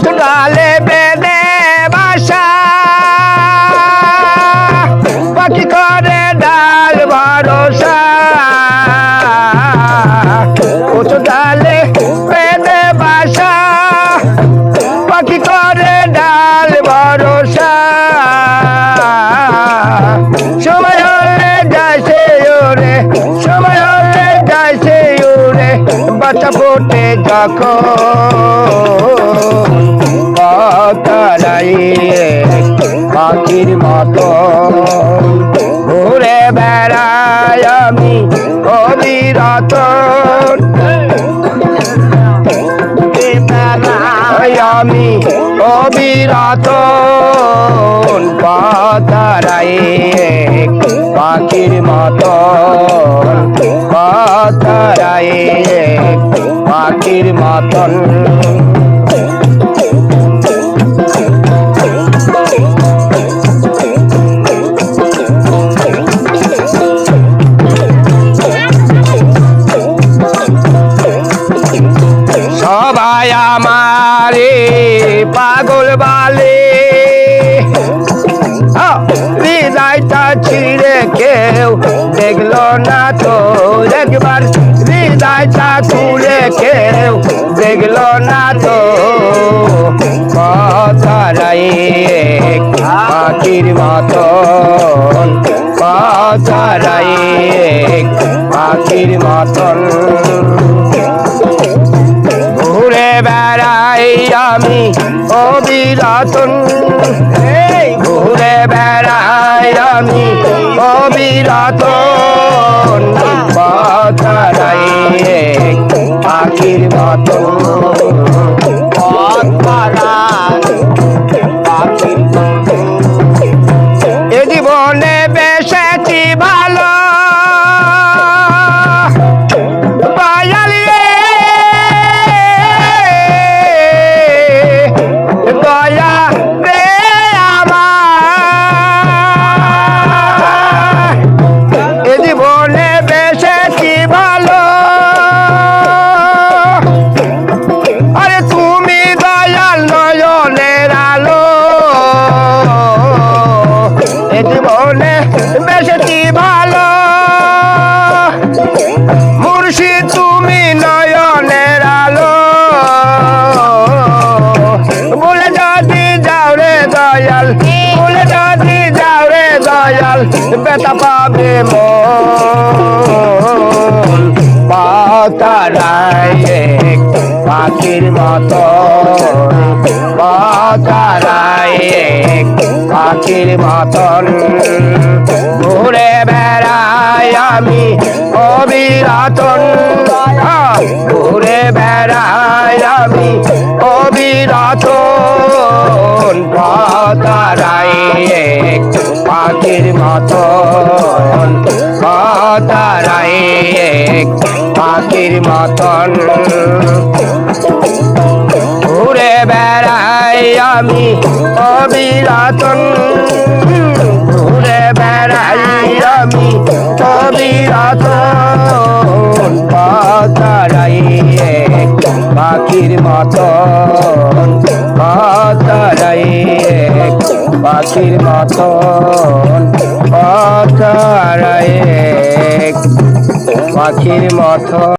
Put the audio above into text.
কচু ডালে বেঁধে বাসা পাখি করে ডাল ভরসা কচু ডালে বেঁধে বাসা পাখি করে ডাল ভরসা সময় হলে যাইছে ওরে সময় হলে যাইছে ওরে বাচ্চা ফোটে যখন তারাইয়ে পাখির মতো ঘুরে বেড়াই আমি অবিরত আমি অবিরত তারাইয়ে পাখির মতো তারাইয়ে পাখির মতন সবাই আমারে পাগল বলে হৃদয়টা ছিঁড়ে কেউ দেখলো না তো একবার হৃদয়টা খুলে কেউ দেখলো না তো কথারাইয়ে পাখির মতন কথারাইয়ে পাখির মতন ঘুরে বেড়াই আমি অবিরত ঘুরে বেড়াই আমি অবিরত কথারাইয়ে পাখির মতন এ জীবনে বেশেছি ভালো জীবনে বেশেছি ভালো মুর্শিদ তুমি নয়নের আলো বলে যদি যাও রে দয়াল বলে যদি যাও রে দয়াল ব্যথা পাবে মন পাতারাইয়ে পাখির মতো পাতারাইয়ে পাখির মতন ঘুরে বেড়াই আমি অবিরতন ঘুরে বেড়াই আমি অবিরতন কথারাইয়ে পাখির মতন কথারাইয়ে পাখির মতন ঘুরে বেড়াই আমি অবিরতন ঘুরে বেড়াই আমি অবিরতন কথারাইয়ে পাখির মতন কথারাইয়ে পাখির মতন কথারাইয়ে পাখির মতন।